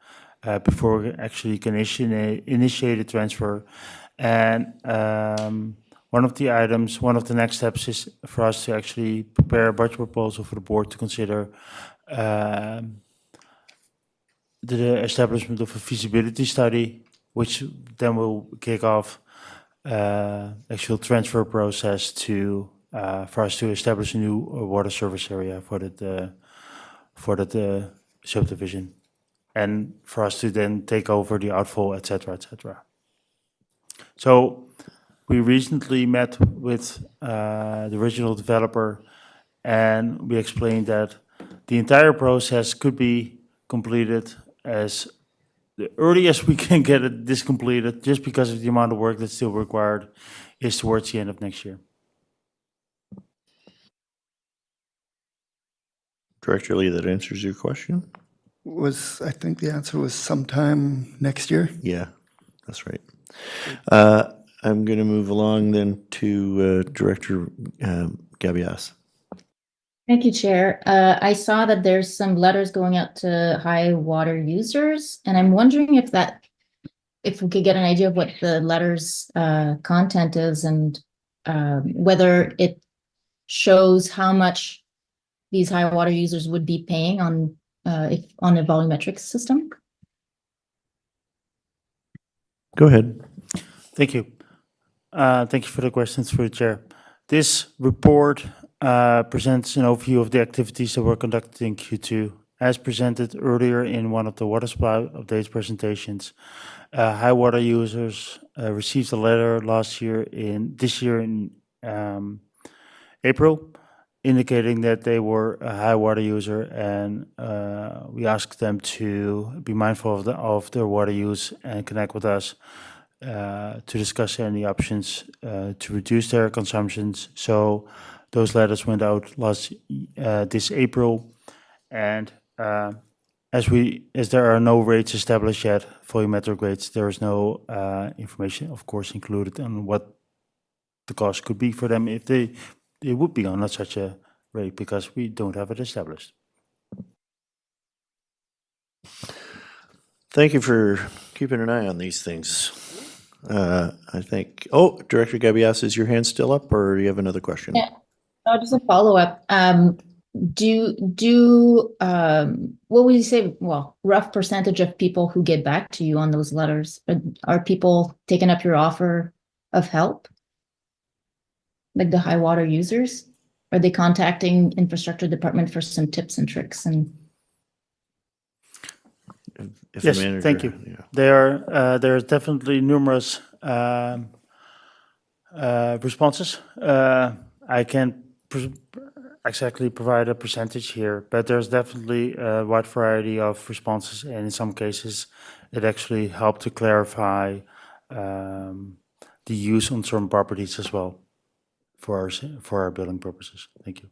before we actually can initiate a transfer. And one of the next steps is for us to actually prepare a budget proposal for the board to consider the establishment of a feasibility study, which then will kick off actual transfer process for us to establish a new water service area for that subdivision, and for us to then take over the outfall, etc., etc. So we recently met with the original developer, and we explained that the entire process could be completed as the earliest we can get this completed, just because of the amount of work that's still required, is towards the end of next year. Director Lee, that answers your question? I think the answer was sometime next year? Yeah, that's right. I'm going to move along then to Director Gabias. Thank you, Chair. I saw that there's some letters going out to high water users, and I'm wondering if we could get an idea of what the letter's content is, and whether it shows how much these high water users would be paying on a volumetric system. Go ahead. Thank you. Thank you for the questions, through the Chair. This report presents an overview of the activities that were conducted in Q2. As presented earlier in one of the water supply updates presentations, high water users received a letter this year in April. indicating that they were a high water user, and we asked them to be mindful of their water use and connect with us to discuss any options to reduce their consumptions. So those letters went out this April, and as there are no rates established yet, volumetric rates, there is no information, of course, included on what the cost could be for them if they would be on such a rate, because we don't have it established. Thank you for keeping an eye on these things. I think, Director Gabias, is your hand still up, or do you have another question? Yeah. Just a follow-up. What would you say, well, rough percentage of people who get back to you on those letters? Are people taking up your offer of help? Like the high water users? Are they contacting infrastructure department for some tips and tricks? And If the Yes, manager- thank you. yeah. There are definitely numerous responses. I can't exactly provide a percentage here, but there's definitely a wide variety of responses, and in some cases, it actually helped to clarify the use on certain properties as well for our building purposes. Thank you.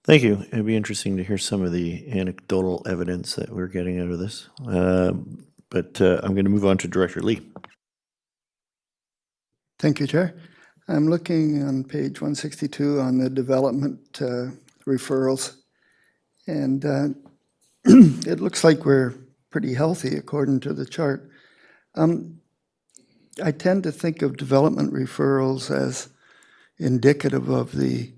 Thank you. It'd be interesting to hear some of the anecdotal evidence that we're getting out of this. But I'm going to move on to Director Lee. Thank you, Chair. I'm looking on page 162 on the development referrals, and it looks like we're pretty healthy according to the chart. I tend to think of development referrals as indicative of the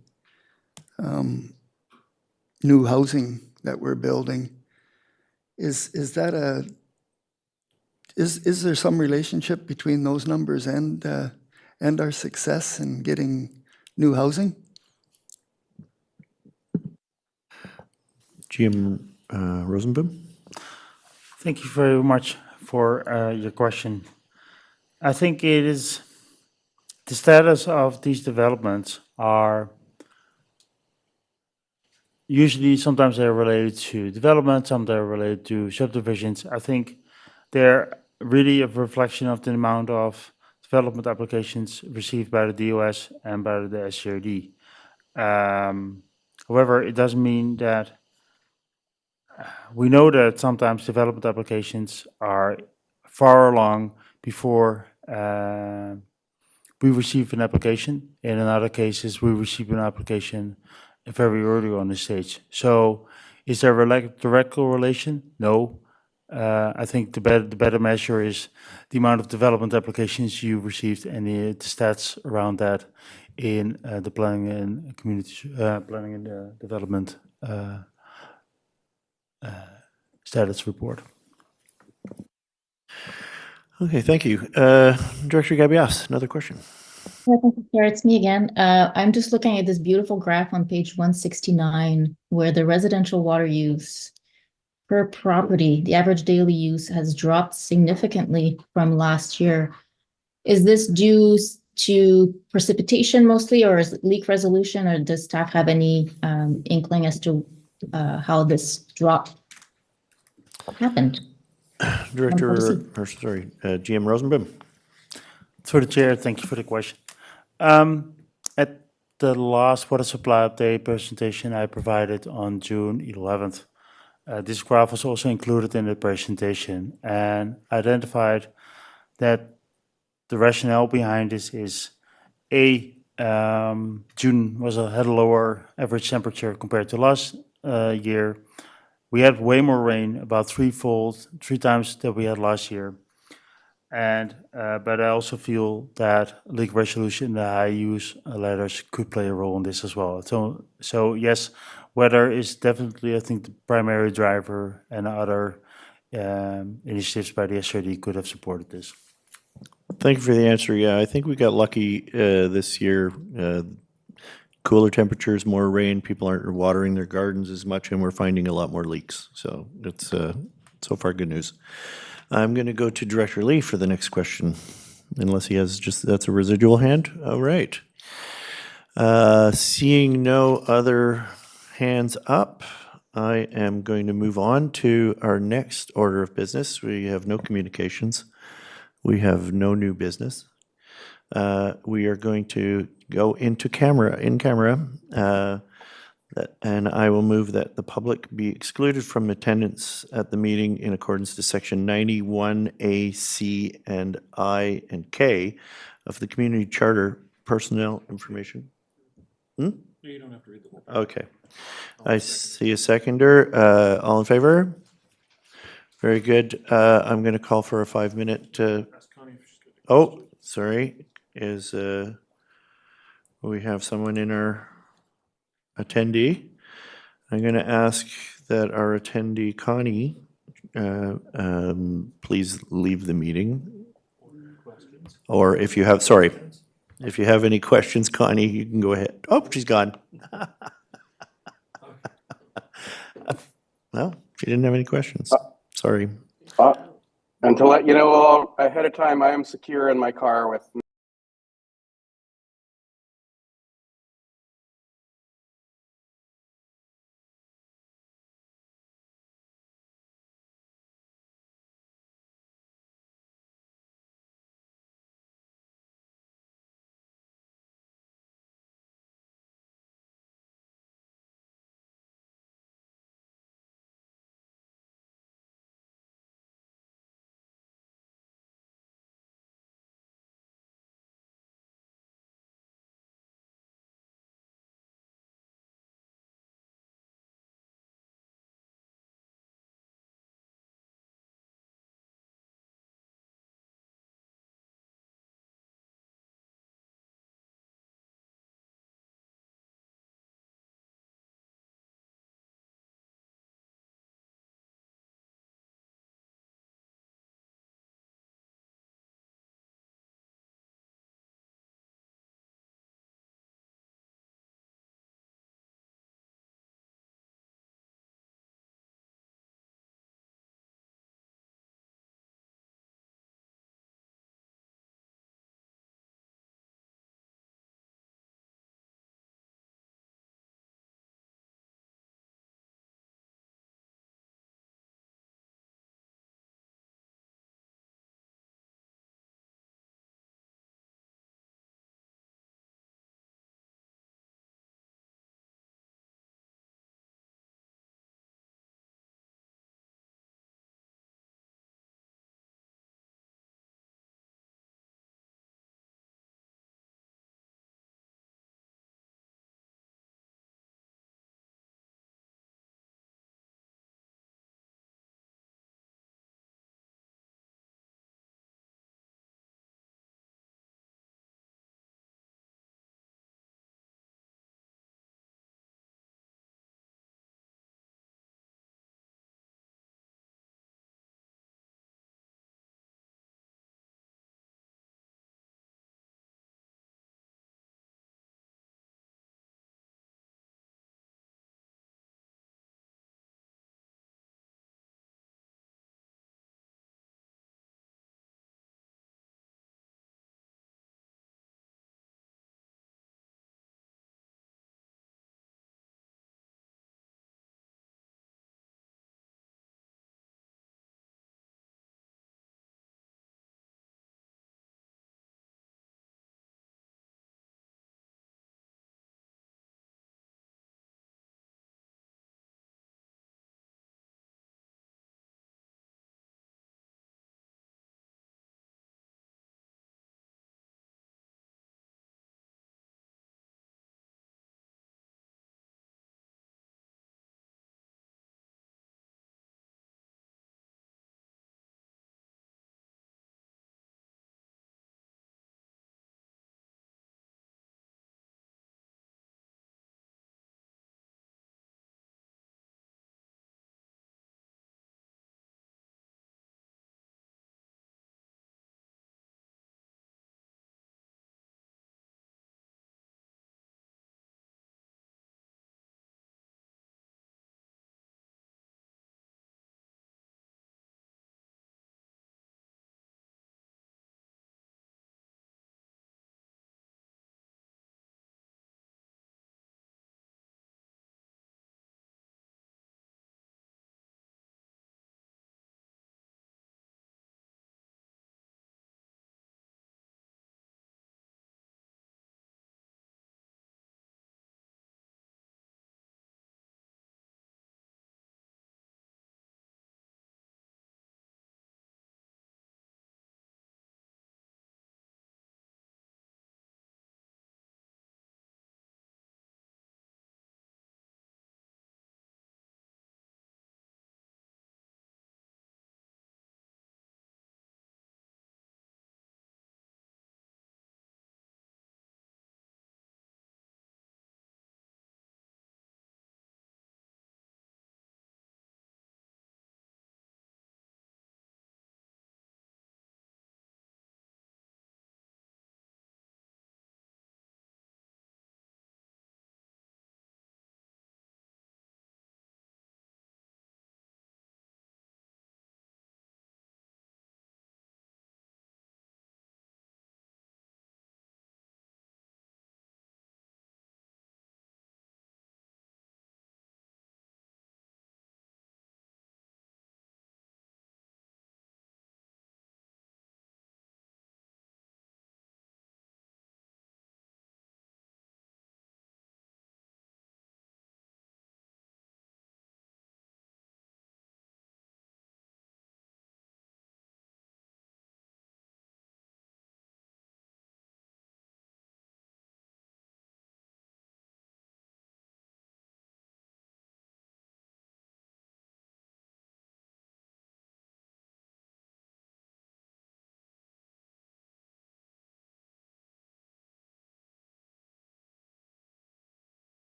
new housing that we're building. Is there some relationship between those numbers and our success in getting new housing? GM Rosenboom? Thank you very much for your question. I think it is the status of these developments are usually sometimes they're related to development, sometimes they're related to subdivisions. I think they're really a reflection of the amount of development applications received by the DOS and by the SCRD. However, it doesn't mean that we know that sometimes development applications are far along before we receive an application. And in other cases, we receive an application very early on the stage. So is there a direct correlation? No. I think the better measure is the amount of development applications you received and the stats around that in the planning and community planning and development status report. Okay, thank you. Director Gabias, another question. Yeah, thank you, Chair. It's me again. I'm just looking at this beautiful graph on page 169, where the residential water use per property, the average daily use has dropped significantly from last year. Is this due to precipitation mostly, or is it leak resolution, or does staff have any inkling as to how this drop happened? GM Rosenboom. Through the chair, thank you for the question. At the last water supply update presentation I provided on June 11th, this graph was also included in the presentation and identified that the rationale behind this is June had a lower average temperature compared to last year. We had way more rain, about three times that we had last year. And but I also feel that leak resolution, the high use letters could play a role in this as well. So yes, weather is definitely, I think, the primary driver, and other initiatives by the SRD could have supported this. Thank you for the answer. Yeah, I think we got lucky this year. Cooler temperatures, more rain, people aren't watering their gardens as much, and we're finding a lot more leaks. So it's so far good news. I'm going to go to Director Lee for the next question, unless he has that's a residual hand. All right. Seeing no other hands up, I am going to move on to our next order of business. We have no communications. We have no new business. We are going to go into camera, and I will move that the public be excluded from attendance at the meeting in accordance to section 91A, C, and I, and K of the Community Charter Personnel Information. You don't have to read the whole. Okay. I see a seconder. All in favor? Very good. I'm going to call for a 5-minute. Oh, sorry. We have someone in our attendee? I'm going to ask that our attendee, Connie, please leave the meeting. Or if you have, sorry, if you have any questions, Connie, you can go ahead. Oh, she's gone. Well, she didn't have any questions. Sorry. And to let you know all ahead of time, I am secure in my car with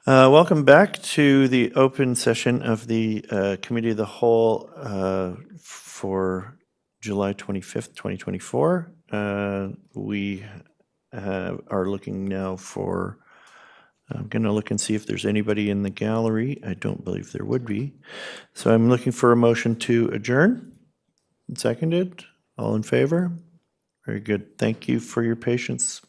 Welcome back to the open session of the Committee of the Whole for July 25th, 2024. We are looking now for, I'm going to look and see if there's anybody in the gallery. I don't believe there would be. So I'm looking for a motion to adjourn. Seconded. All in favor? Very good. Thank you for your patience.